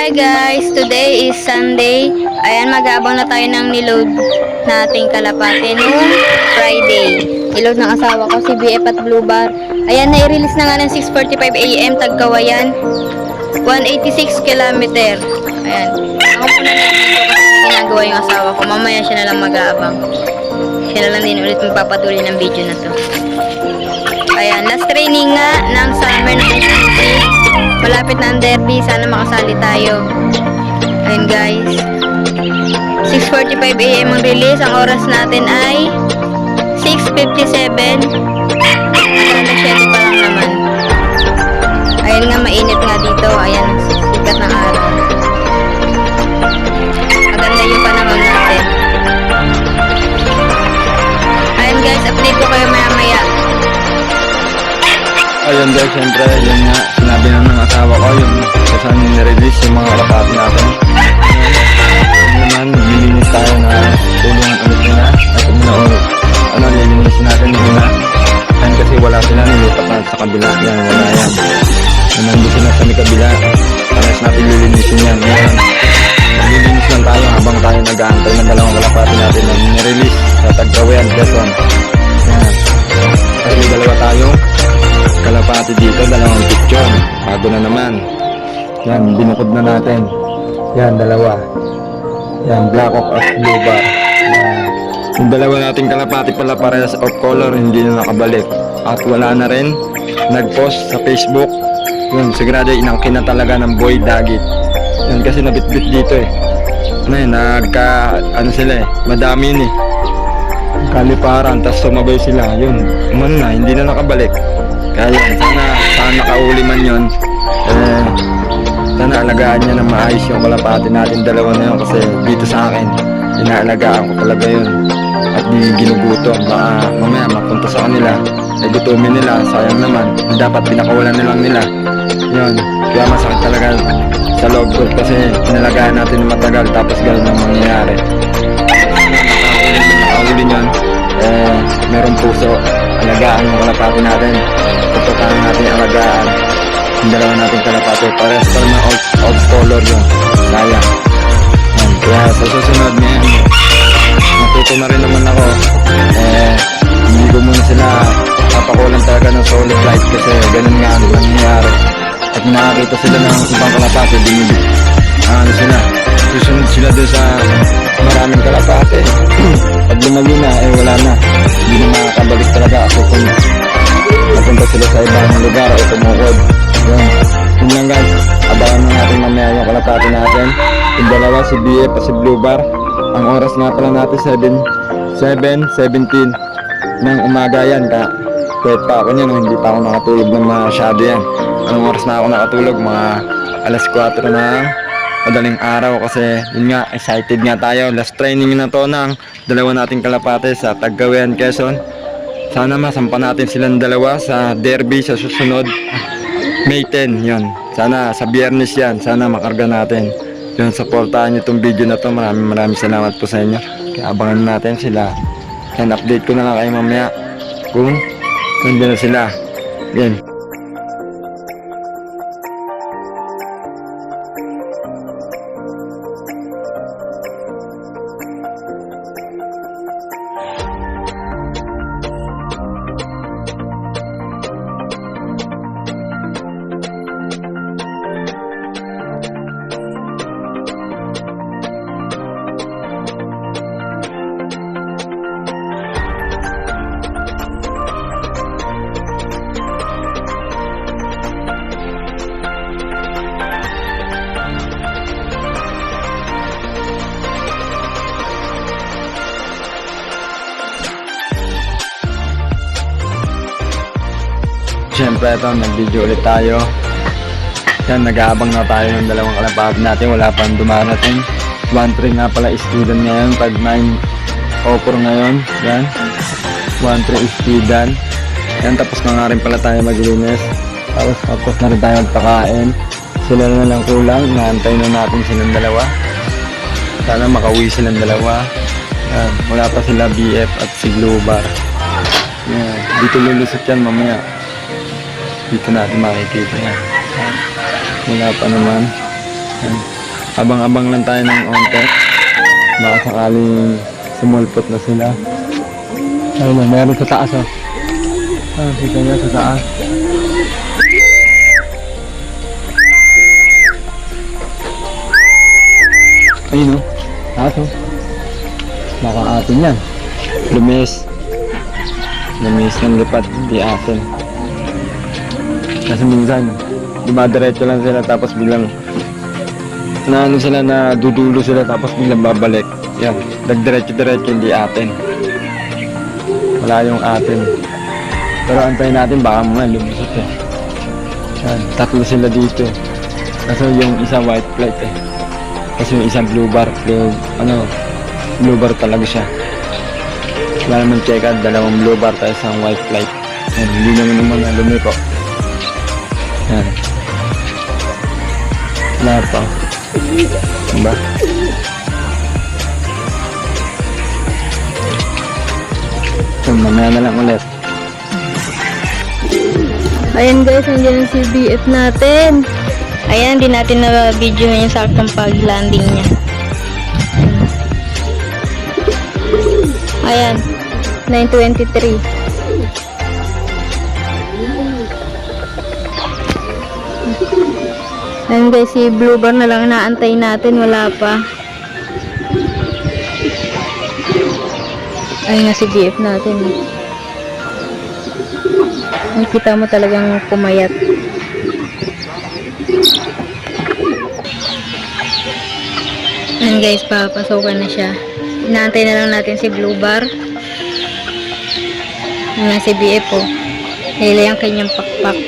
Hi guys! Today is Sunday. Ayan, mag-aabang na tayo ng niload nating kalapate noong Friday. Niload ng asawa ko, si BF at Blue Bar. Ayan, nai-release na nga ng 6:45 AM, Tagkawayan. 186 kilometer. Ayan. Ako muna nandito kasi may ginagawa yung asawa ko. Mamaya siya na lang mag-aabang. Siya na lang din ulit magpapatuloy ng video na to. Ayan, last training nga ng summer na SPC. Malapit na ang derby, sana makasali tayo. Ayun guys, 6:45 AM ang release. Ang oras natin ay 6:57. Alas 7 pa lang naman. Ayun nga, mainit nga dito. Ayan, sikat ng araw. Maganda yung panahon natin. Ayun guys, update ko kayo maya maya. Ayun guys, syempre, yun nga, sinabi na ng asawa ko yung saan nirelease yung mga kalapati natin. Ngayon naman, nilinis tayo na tulungan ulit nila. At nilinis natin muna. Yan kasi wala sila, nilipat na sa kabila. Yan, wala yan. Nandun sila sa may kabila. Pares natin lilinisin yan. Yan. Nililinis lang tayo habang tayo nag-aantay ng dalawang kalapati natin na nirelease sa Tagkawayan, Quezon. Yan. Kasi dalawa tayo kalapati dito, dalawang picture. Bago na naman. Yan, binukod na natin. Yan, dalawa. Yan, Black Oak at Blue Bar. Yan. Yung dalawa nating kalapati pala parehas off color, hindi na nakabalik. At wala na rin nag-post sa Facebook. Yun, sigurado inangkin na talaga ng Boy Dagit. Yan, kasi nabitbit dito eh. Ano yun, sila eh, madami yun eh. Kaliparan, tas sumabay sila. Yun, umano na, hindi na nakabalik. Kaya yun, sana nakauli man yun. Sana alagaan niya na maayos yung kalapati natin dalawa na yun. Kasi dito sa akin, inaalagaan ko talaga yun. At di ginugutom. Baka mamaya mapunta sa kanila, ay gutumin nila, sayang naman. Dapat pinakawalan na lang nila. Yun, kaya masakit talaga sa loob ko. Kasi inalagaan natin na matagal, tapos gano'n ang mangyayari. Nakauli yun, merong puso. Alagaan yung kalapati natin. Tutukan natin yung alagaan yung dalawa natin kalapati. Parehas pa naman off color yun. Sayang. Yan. Kaya sa susunod ngayon, natuto na rin naman ako. Hindi ko muna sila papakulan talaga ng solid light kasi ganun nga ang nangyayari. At nakakita sila ng ibang kalapati, sila, susunod sila doon sa maraming kalapati. Pag lumayo na, wala na. Hindi na makakabalik talaga ako kung napunta sila sa ibang lugar o tumukod. Yun lang guys, abangan na natin mamaya yung kalapati natin. Yung dalawa, si BF at si Blue Bar. Ang oras nga pala natin 7:17 ng umaga yan. Kahit pa ako niyan, hindi pa ako nakatulog ng masyado yan. Anong oras na ako nakatulog? Mga alas 4 na madaling araw kasi yun nga, excited nga tayo. Last training na to ng dalawa nating kalapate sa Tagkawayan, Quezon. Sana masampa natin silang dalawa sa derby sa susunod May 10 yun. Sana sa Biyernes yan, sana makarga natin. Yun, supportahan nyo itong video na to. Maraming salamat po sa inyo. Kaya abangan natin sila. Yan, update ko na lang kayo mamaya kung nandiyan na sila. Yan. Siyempre ito, nag-video ulit tayo. Yan, nag-aabang na tayo ng dalawang kalapati natin. Wala pang dumarating. 1-3 nga pala student ngayon. Pag 9 offer ngayon. Yan. 1-3 student. Yan, tapos na nga rin pala tayo maglinis. Tapos na rin tayo magpakain. Sila na lang kulang. Naantay na natin silang dalawa. Sana makauwi silang dalawa. Yan. Wala pa sila BF at si Blue Bar. Yan. Dito lulusot yan mamaya. Dito natin makikita yan. Wala pa naman. Yan. Abang-abang lang tayo ng onte. Baka sakaling sumulpot na sila. Ayun na, meron sa taas oh. Ah, kita niya sa taas. Ayun oh, taas oh. Baka atin yan. Lumis. Lumis ng lipat, hindi atin. Kasi minsan, dumadiretso lang sila tapos biglang na ano sila, na dudulo sila tapos biglang babalik. Yan, nagdiretso-diretso, hindi atin. Wala yung atin. Pero antayin natin, baka mga lumusot eh. Yan, tatlo sila dito. Kasi yung isa white flight eh. Kasi yung isa blue bar, blue bar talaga siya. Wala naman check out, dalawang blue bar tayo isang white flight. Yan, hindi naman lumiko. Yan. Wala pa. Diba? So, mamaya na lang ulit. Ayan guys, nandiyan yung CBF natin. Ayan, di natin na-video yung saktong pag-landing niya. Ayan, 9:23. Ayan guys, si Blue Bar na lang inaantay natin, wala pa. Ayun nga si BF natin. Ay, kita mo talagang pumayat. Ayan guys, papasokan na siya. Inaantay na lang natin si Blue Bar. Ayan nga si BF po. Hila yung kanyang pakpak.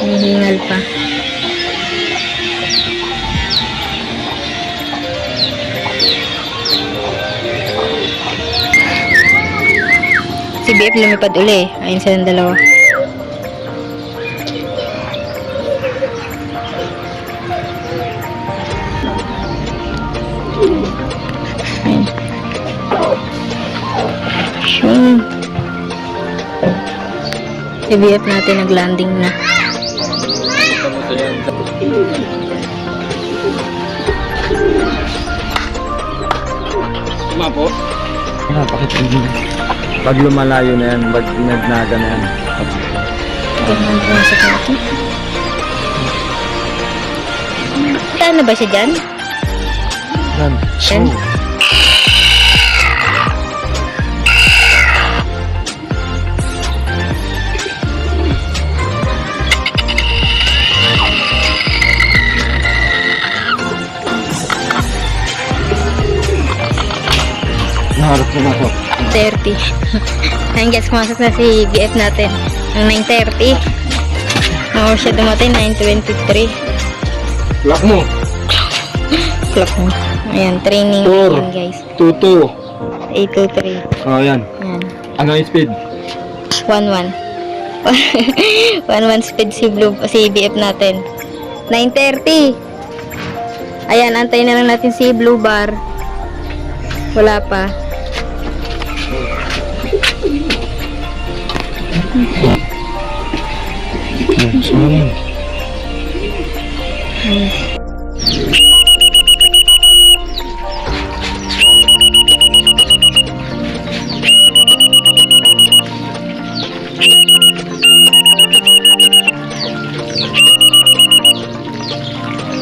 Hinihingal pa. Si BF lumipad uli. Ayun silang dalawa. Ayun. Shun. Si BF natin nag-landing na. Tama po. Pakita nyo. Pag lumalayo na yan, pag nagnaga na yan. Tingnan ko sa kati. Saan na ba siya dyan? Yan. Yan. Naharap na ako. 30. Ayun guys, kumasok na si BF natin. Ang 9:30. Oo, siya dumating 9:23. Lock mo. Clock mo. Ayan, training Tour. yun guys. 2-2. 8:23. Oh, yan. Ayan. Ano yung speed? 1-1. 1-1 speed si BF natin. 9:30. Ayan, antayin na lang natin si Blue Bar. Wala pa. Yan, sorry.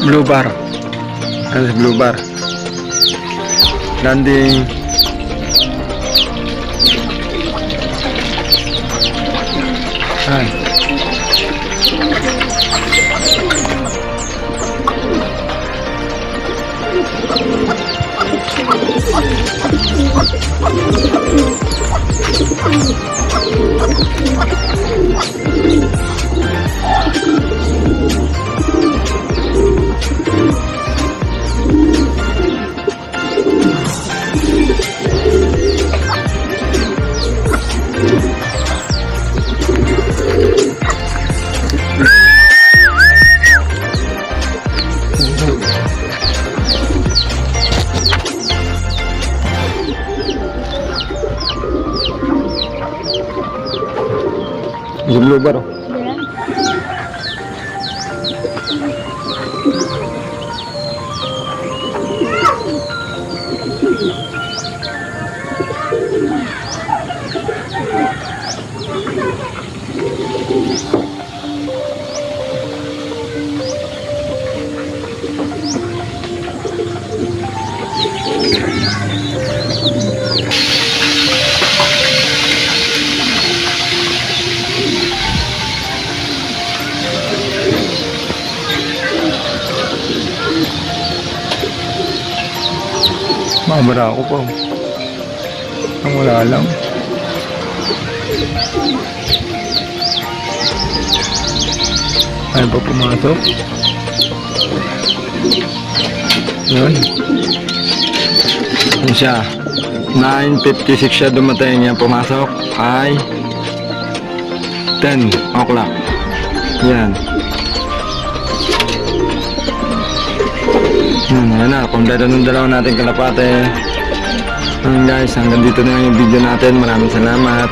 Blue bar. Ano si blue bar? Landing. Ay. Yung blue bar, oh. Mabara ako po. Ang wala lang. Ayaw pa pumasok. Yun. Yun siya. 9:56 siya dumating niya pumasok ay 10 o'clock. Yan. Ayan na, kumpleto ng dalawa natin kalapate. Ayan guys, hanggang dito na lang yung video natin. Maraming salamat.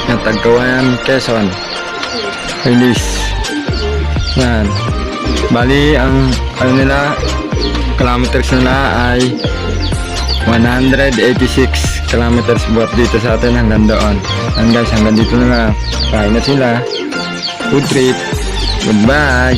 At Tagkawayan, Quezon. Release. Yan. Bali, ang ano nila, kilometers nila ay 186 kilometers buhat dito sa atin hanggang doon. And guys, hanggang dito na lang. Kain na sila. Food trip. Goodbye.